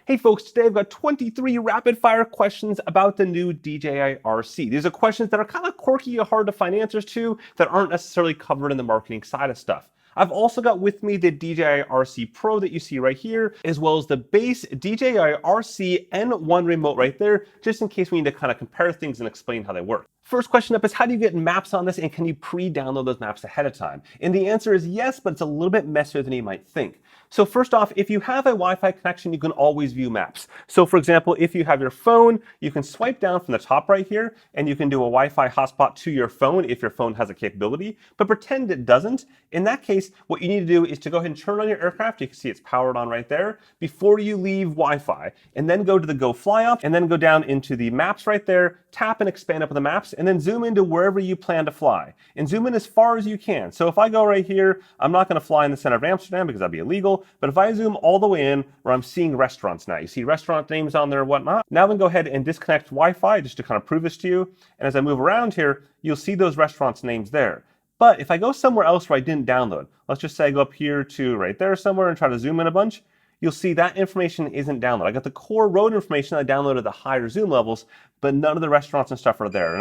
Hey folks, today I've got 23 rapid fire questions about the new DJI RC. These are questions that are kind of quirky or hard to find answers to that aren't necessarily covered in the marketing side of stuff. I've also got with me the DJI RC Pro that you see right here, as well as the base DJI RC-N1 remote right there, just in case we need to kind of compare things and explain how they work. First question up is, how do you get maps on this, and can you pre-download those maps ahead of time? And the answer is yes, but it's a little bit messier than you might think. So first off, if you have a Wi-Fi connection, you can always view maps. So for example, if you have your phone, you can swipe down from the top right here, and you can do a Wi-Fi hotspot to your phone if your phone has a capability, but pretend it doesn't. In that case, what you need to do is to go ahead and turn on your aircraft. You can see it's powered on right there before you leave Wi-Fi, and then go to the Go Fly Off, and then go down into the maps right there, tap and expand up the maps, and then zoom into wherever you plan to fly, and zoom in as far as you can. So if I go right here, I'm not going to fly in the center of Amsterdam because that'd be illegal, but if I zoom all the way in where I'm seeing restaurants now, you see restaurant names on there and whatnot. Now I'm going to go ahead and disconnect Wi-Fi just to kind of prove this to you, and as I move around here, you'll see those restaurants names there. But if I go somewhere else where I didn't download, let's just say I go up here to right there somewhere and try to zoom in a bunch, you'll see that information isn't downloaded. I got the core road information. I downloaded the higher zoom levels, but none of the restaurants and stuff are there.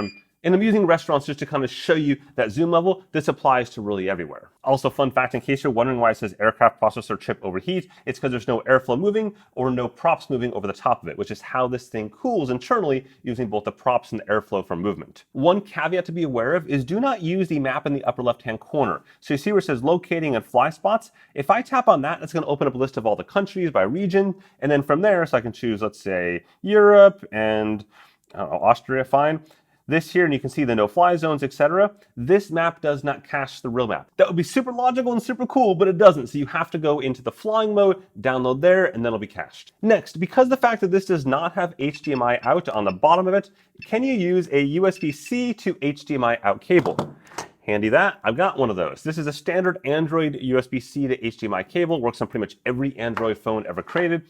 And I'm using restaurants just to kind of show you that zoom level. This applies to really everywhere. Also, fun fact, in case you're wondering why it says aircraft processor chip overheat, it's because there's no airflow moving or no props moving over the top of it, which is how this thing cools internally using both the props and the airflow from movement. One caveat to be aware of is do not use the map in the upper left-hand corner. So you see where it says locating and fly spots? If I tap on that, it's going to open up a list of all the countries by region. And then from there, so I can choose, let's say, Europe and I don't know, Austria, fine. This here, and you can see the no-fly zones, etc. This map does not cache the real map. That would be super logical and super cool, but it doesn't. So you have to go into the flying mode, download there, and then it'll be cached. Next, because the fact that this does not have HDMI out on the bottom of it, can you use a USB-C to HDMI out cable? Handy that, I've got one of those. This is a standard Android USB-C to HDMI cable. Works on pretty much every Android phone ever created.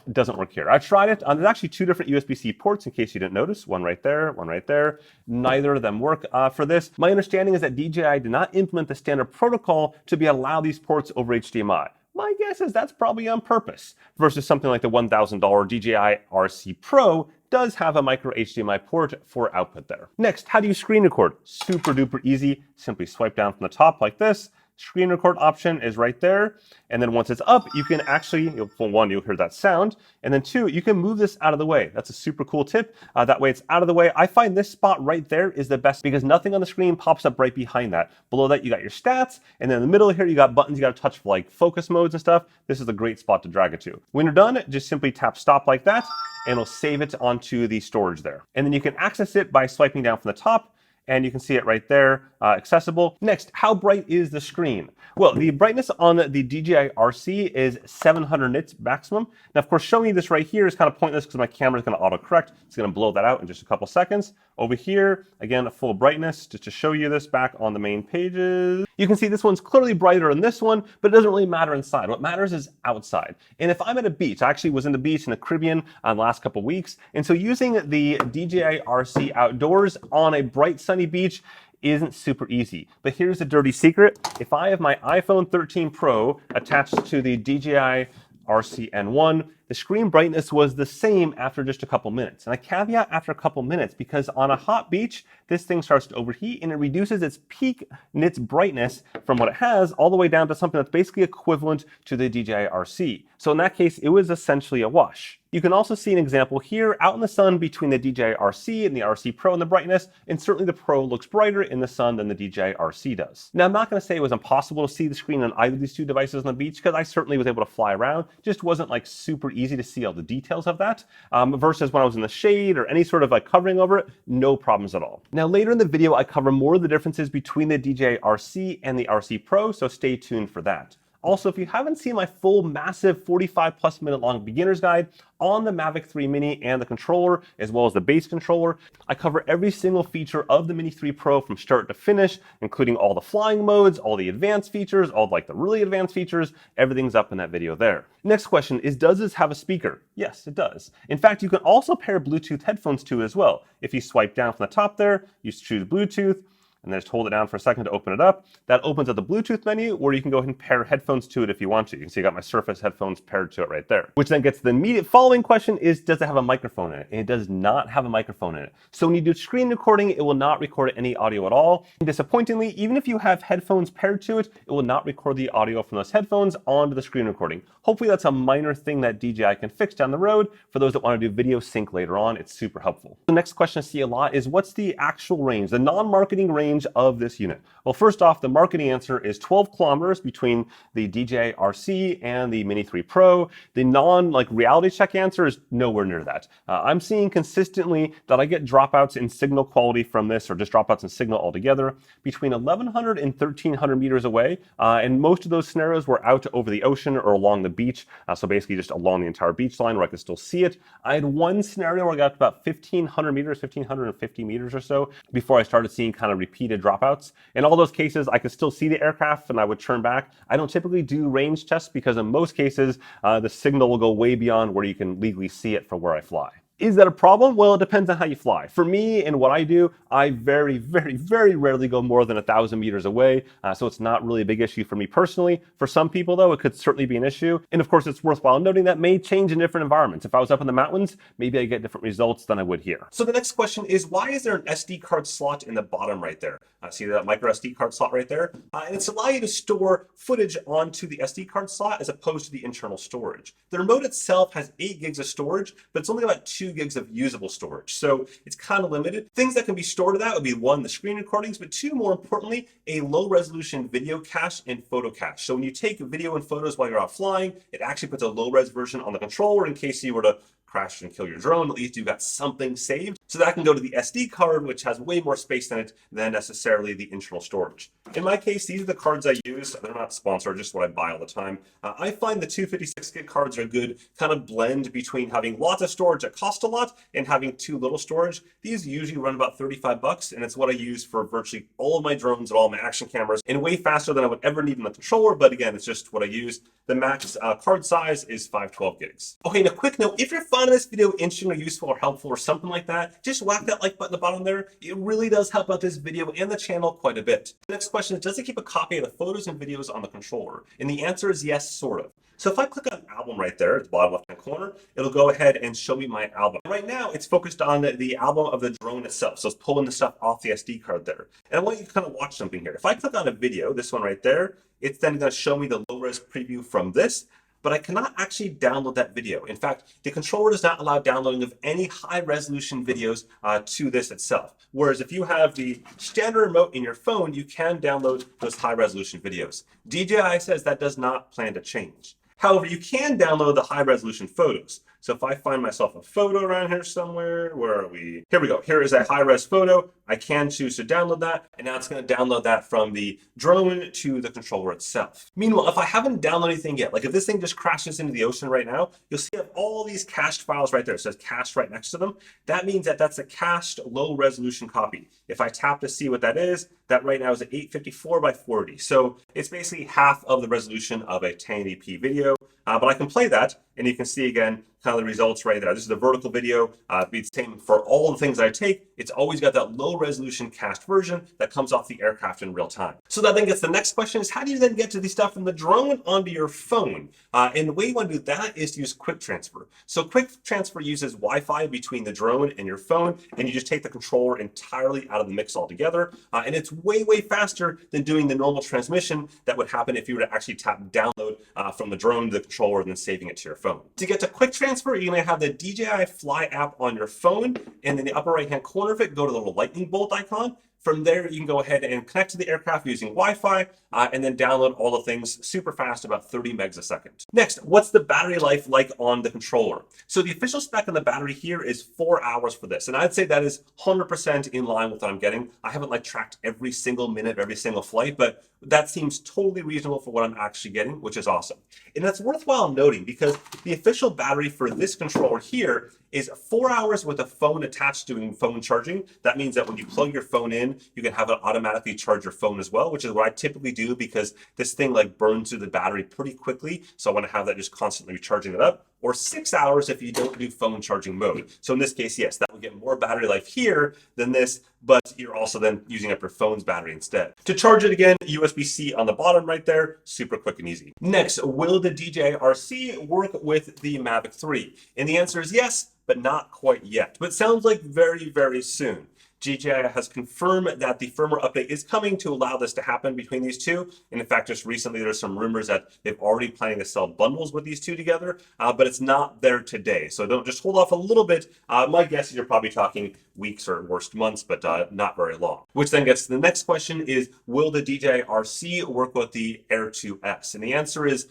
It doesn't work here. I tried it. There's actually two different USB-C ports in case you didn't notice. One right there, one right there. Neither of them work for this. My understanding is that DJI did not implement the standard protocol to allow these ports over HDMI. My guess is that's probably on purpose, versus something like the $1,000 DJI RC Pro does have a micro HDMI port for output there. Next, how do you screen record? Super duper easy. Simply swipe down from the top like this. Screen record option is right there. And then once it's up, you can actually, for one, you'll hear that sound. And then two, you can move this out of the way. That's a super cool tip. That way it's out of the way. I find this spot right there is the best because nothing on the screen pops up right behind that. Below that, you got your stats. And then in the middle here, you got buttons you got to touch for like focus modes and stuff. This is a great spot to drag it to. When you're done, just simply tap stop like that, and it'll save it onto the storage there. And then you can access it by swiping down from the top, and you can see it right there, accessible. Next, how bright is the screen? Well, the brightness on the DJI RC is 700 nits maximum. Now, of course, showing you this right here is kind of pointless because my camera is going to autocorrect. It's going to blow that out in just a couple seconds. Over here, again, full brightness, just to show you this back on the main pages. You can see this one's clearly brighter than this one, but it doesn't really matter inside. What matters is outside. And if I'm at a beach, I actually was in the beach in the Caribbean the last couple weeks, and so using the DJI RC outdoors on a bright sunny beach isn't super easy. But here's the dirty secret. If I have my iPhone 13 Pro attached to the DJI RC-N1, the screen brightness was the same after just a couple minutes. And I caveat after a couple minutes because on a hot beach, this thing starts to overheat and it reduces its peak nits brightness from what it has all the way down to something that's basically equivalent to the DJI RC. So in that case, it was essentially a wash. You can also see an example here out in the sun between the DJI RC and the RC Pro and the brightness, and certainly the Pro looks brighter in the sun than the DJI RC does. Now, I'm not going to say it was impossible to see the screen on either of these two devices on the beach because I certainly was able to fly around. Just wasn't like super easy to see all the details of that, versus when I was in the shade or any sort of like covering over it, no problems at all. Now, later in the video, I cover more of the differences between the DJI RC and the RC Pro, so stay tuned for that. Also, if you haven't seen my full massive 45+ minute long beginner's guide on the Mavic 3 Mini and the controller, as well as the base controller, I cover every single feature of the Mini 3 Pro from start to finish, including all the flying modes, all the advanced features, all like the really advanced features. Everything's up in that video there. Next question is, does this have a speaker? Yes, it does. In fact, you can also pair Bluetooth headphones to it as well. If you swipe down from the top there, you choose Bluetooth, and then just hold it down for a second to open it up. That opens up the Bluetooth menu where you can go ahead and pair headphones to it if you want to. You can see I got my Surface headphones paired to it right there. Which then gets the immediate following question is, does it have a microphone in it? And it does not have a microphone in it. So when you do screen recording, it will not record any audio at all. And disappointingly, even if you have headphones paired to it, it will not record the audio from those headphones onto the screen recording. Hopefully that's a minor thing that DJI can fix down the road. For those that want to do video sync later on, it's super helpful. The next question I see a lot is, what's the actual range, the non-marketing range of this unit? Well, first off, the marketing answer is 12 kilometers between the DJI RC and the Mini 3 Pro. The reality check answer is nowhere near that. I'm seeing consistently that I get dropouts in signal quality from this, or just dropouts in signal altogether, between 1,100 and 1,300 meters away. And most of those scenarios were out over the ocean or along the beach. So basically just along the entire beach line where I could still see it. I had one scenario where I got about 1,500 meters, 1,550 meters or so before I started seeing kind of repeated dropouts. In all those cases, I could still see the aircraft and I would turn back. I don't typically do range tests because in most cases, the signal will go way beyond where you can legally see it from where I fly. Is that a problem? Well, it depends on how you fly. For me and what I do, I very, very, very rarely go more than 1,000 meters away. So it's not really a big issue for me personally. For some people though, it could certainly be an issue. And of course, it's worthwhile noting that may change in different environments. If I was up in the mountains, maybe I get different results than I would here. So the next question is, why is there an SD card slot in the bottom right there? See that MicroSD card slot right there? And it's allow you to store footage onto the SD card slot as opposed to the internal storage. The remote itself has 8 gigs of storage, but it's only about 2 gigs of usable storage. So it's kind of limited. Things that can be stored to that would be 1, the screen recordings, but 2, more importantly, a low resolution video cache and photo cache. So when you take video and photos while you're out flying, it actually puts a low res version on the controller in case you were to crash and kill your drone. At least you've got something saved. So that can go to the SD card, which has way more space in it than necessarily the internal storage. In my case, these are the cards I use. They're not sponsored, just what I buy all the time. I find the 256 gig cards are a good kind of blend between having lots of storage that cost a lot and having too little storage. These usually run about 35 bucks, and it's what I use for virtually all of my drones and all my action cameras, and way faster than I would ever need in the controller. But again, it's just what I use. The max card size is 512 gigs. Okay, now quick note, if you're finding this video interesting or useful or helpful or something like that, just whack that like button at the bottom there. It really does help out this video and the channel quite a bit. The next question is, does it keep a copy of the photos and videos on the controller? And the answer is yes, sort of. So if I click on album right there at the bottom left-hand corner, it'll go ahead and show me my album. Right now, it's focused on the album of the drone itself. So it's pulling the stuff off the SD card there. And I want you to kind of watch something here. If I click on a video, this one right there, it's then going to show me the low-res preview from this. But I cannot actually download that video. In fact, the controller does not allow downloading of any high-resolution videos to this itself. Whereas if you have the standard remote in your phone, you can download those high-resolution videos. DJI says that does not plan to change. However, you can download the high-resolution photos. So if I find myself a photo around here somewhere, where are we? Here we go. Here is a high-res photo. I can choose to download that, and now it's going to download that from the drone to the controller itself. Meanwhile, if I haven't downloaded anything yet, like if this thing just crashes into the ocean right now, you'll see I have all these cached files right there. It says cached right next to them. That means that that's a cached low-resolution copy. If I tap to see what that is, that right now is an 854 by 480. So it's basically half of the resolution of a 1080p video. But I can play that, and you can see again kind of the results right there. This is the vertical video. It'd be the same for all the things I take. It's always got that low resolution cached version that comes off the aircraft in real time. So that then gets the next question is, how do you then get to the stuff from the drone onto your phone? And the way you want to do that is to use quick transfer. So quick transfer uses Wi-Fi between the drone and your phone, and you just take the controller entirely out of the mix altogether. And it's way, way faster than doing the normal transmission that would happen if you were to actually tap download from the drone to the controller and then saving it to your phone. To get to quick transfer, you're going to have the DJI Fly app on your phone, and in the upper right hand corner of it, go to the little lightning bolt icon. From there, you can go ahead and connect to the aircraft using Wi-Fi and then download all the things super fast, about 30 megs a second. Next, what's the battery life like on the controller? So the official spec on the battery here is 4 hours for this. And I'd say that is 100% in line with what I'm getting. I haven't tracked every single minute of every single flight, but that seems totally reasonable for what I'm actually getting, which is awesome. And that's worthwhile noting because the official battery for this controller here is 4 hours with a phone attached doing phone charging. That means that when you plug your phone in in, you can have it automatically charge your phone as well, which is what I typically do because this thing like burns through the battery pretty quickly. So I want to have that just constantly recharging it up. Or 6 hours if you don't do phone charging mode. So in this case, yes, that will get more battery life here than this, but you're also then using up your phone's battery instead. To charge it again, USB-C on the bottom right there, super quick and easy. Next, will the DJI RC work with the Mavic 3? And the answer is yes, but not quite yet. But it sounds like very, very soon. DJI has confirmed that the firmware update is coming to allow this to happen between these two. And in fact, just recently, there's some rumors that they've already planning to sell bundles with these two together, but it's not there today. So don't just hold off a little bit. My guess is you're probably talking weeks or worst months, but not very long. Which then gets to the next question is, will the DJI RC work with the Air 2S? And the answer is,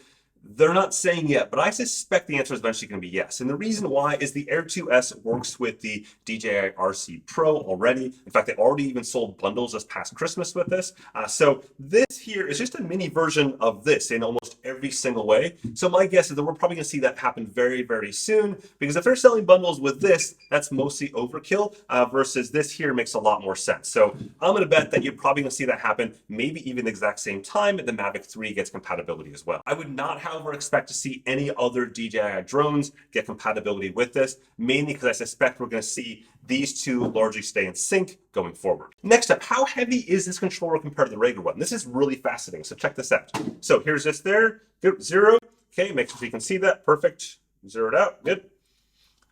they're not saying yet, but I suspect the answer is eventually going to be yes. And the reason why is the Air 2S works with the DJI RC Pro already. In fact, they already even sold bundles this past Christmas with this. So this here is just a mini version of this in almost every single way. So my guess is that we're probably going to see that happen very, very soon, because if they're selling bundles with this, that's mostly overkill versus this here makes a lot more sense. So I'm going to bet that you're probably going to see that happen maybe even the exact same time the Mavic 3 gets compatibility as well. I would not, however, expect to see any other DJI drones get compatibility with this, mainly because I suspect we're going to see these two largely stay in sync going forward. Next up, how heavy is this controller compared to the regular one? This is really fascinating, so check this out. So here's this there, good, 0. Okay, make sure you can see that, perfect. Zero it out, good.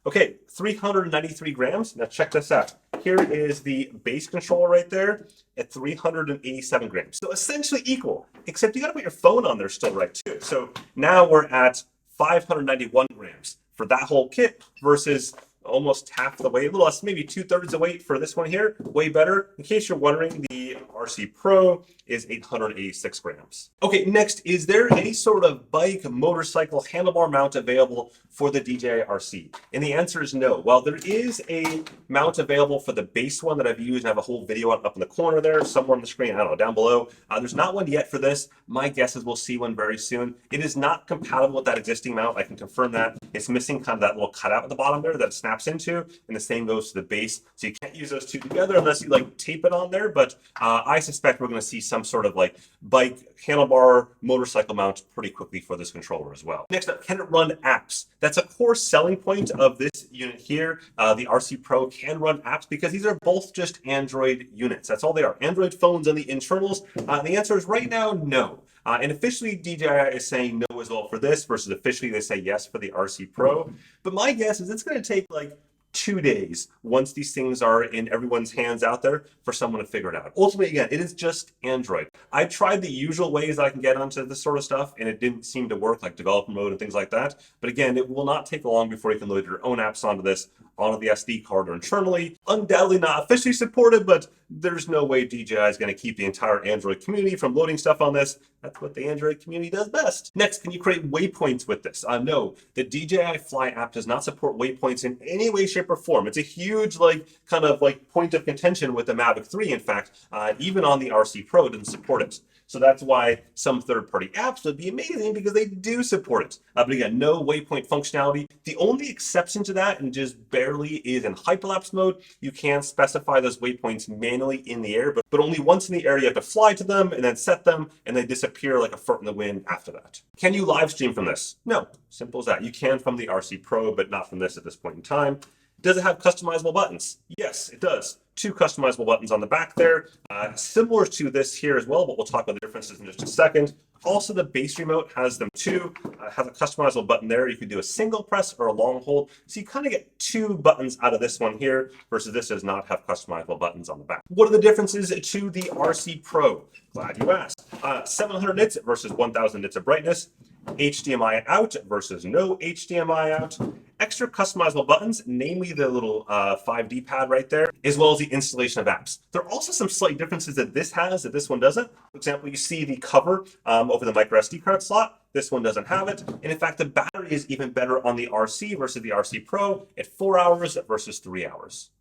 Okay, 393 grams. Now check this out. Here is the base controller right there at 387 grams. So essentially equal, except you gotta put your phone on there still, right, too. So now we're at 591 grams for that whole kit versus almost half the weight, a little less, maybe 2/3 the weight for this one here. Way better. In case you're wondering, the RC Pro is 886 grams. Okay, next, is there any sort of bike, motorcycle, handlebar mount available for the DJI RC? And the answer is no. While there is a mount available for the base one that I've used, and I have a whole video up in the corner there, somewhere on the screen, I don't know, down below. There's not one yet for this. My guess is we'll see one very soon. It is not compatible with that existing mount. I can confirm that. It's missing kind of that little cutout at the bottom there that it snaps into, and the same goes to the base. So you can't use those two together unless you like tape it on there, but I suspect we're going to see some sort of like bike, handlebar, motorcycle mount pretty quickly for this controller as well. Next up, can it run apps? That's a core selling point of this unit here. The RC Pro can run apps because these are both just Android units. That's all they are, Android phones and the internals. The answer is right now, no. And officially, DJI is saying no as well for this, versus officially they say yes for the RC Pro. But my guess is it's going to take like 2 days once these things are in everyone's hands out there for someone to figure it out. Ultimately, again, it is just Android. I tried the usual ways I can get onto this sort of stuff, and it didn't seem to work, like developer mode and things like that. But again, it will not take long before you can load your own apps onto this, onto the SD card or internally. Undoubtedly not officially supported, but there's no way DJI is going to keep the entire Android community from loading stuff on this. That's what the Android community does best. Next, can you create waypoints with this? No, the DJI Fly app does not support waypoints in any way, shape, or form. It's a huge kind of point of contention with the Mavic 3. In fact, even on the RC Pro, it doesn't support it. So that's why some third-party apps would be amazing, because they do support it. But again, no waypoint functionality. The only exception to that, and just barely, is in hyperlapse mode. You can specify those waypoints manually in the air, but only once in the air. You have to fly to them and then set them, and they disappear like a fart in the wind after that. Can you live stream from this? No, simple as that. You can from the RC Pro, but not from this at this point in time. Does it have customizable buttons? Yes, it does. 2 customizable buttons on the back there, similar to this here as well, but we'll talk about the differences in just a second. Also, the base remote has them too. Have a customizable button there. You can do a single press or a long hold. So you kind of get 2 buttons out of this one here, versus this does not have customizable buttons on the back. What are the differences to the RC Pro? Glad you asked. 700 nits versus 1000 nits of brightness. HDMI out versus no HDMI out. Extra customizable buttons, namely the little 5D pad right there, as well as the installation of apps. There are also some slight differences that this has that this one doesn't. For example, you see the cover over the microSD card slot. This one doesn't have it. And in fact, the battery is even better on the RC versus the RC Pro at 4 hours versus 3 hours.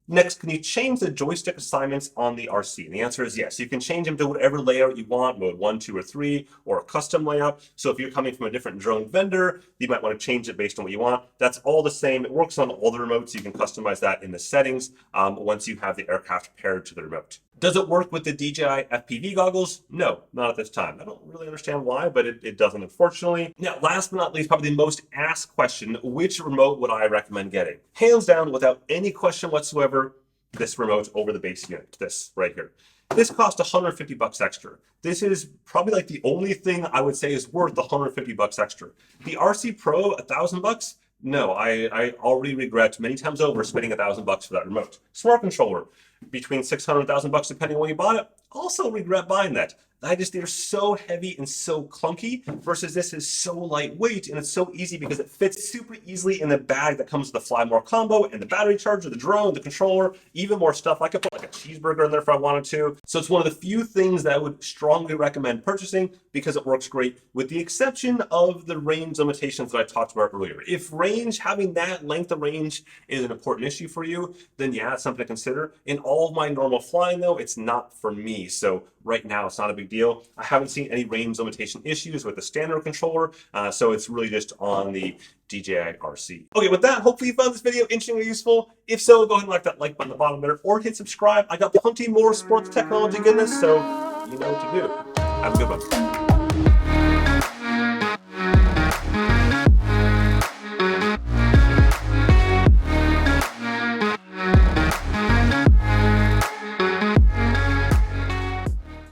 Next, can you change the joystick assignments on the RC? And the answer is yes. You can change them to whatever layout you want, mode 1, 2, or 3, or a custom layout. So if you're coming from a different drone vendor, you might want to change it based on what you want. That's all the same. It works on all the remotes. You can customize that in the settings once you have the aircraft paired to the remote. Does it work with the DJI FPV goggles? No, not at this time. I don't really understand why, but it doesn't, unfortunately. Now, last but not least, probably the most asked question, which remote would I recommend getting? Hands down, without any question whatsoever, this remote over the base unit, this right here. This cost 150 bucks extra. This is probably like the only thing I would say is worth the 150 bucks extra. The RC Pro, 1,000 bucks? No, I already regret many times over spending 1,000 bucks for that remote. Smart controller, between 600 and 1,000 bucks depending on when you bought it. Also regret buying that. They're so heavy and so clunky versus this is so lightweight and it's so easy because it fits super easily in the bag that comes with the Fly More combo and the battery charger, the drone, the controller, even more stuff. I could put like a cheeseburger in there if I wanted to. So it's one of the few things that I would strongly recommend purchasing because it works great, with the exception of the range limitations that I talked about earlier. If having that length of range is an important issue for you, then yeah, it's something to consider. In all of my normal flying though, it's not for me. So right now it's not a big deal. I haven't seen any range limitation issues with the standard controller, so it's really just on the DJI RC. Okay, with that, hopefully you found this video interesting or useful. If so, go ahead and like that like button at the bottom there, or hit subscribe. I got plenty more sports technology goodness, so you know what to do. Have a good one.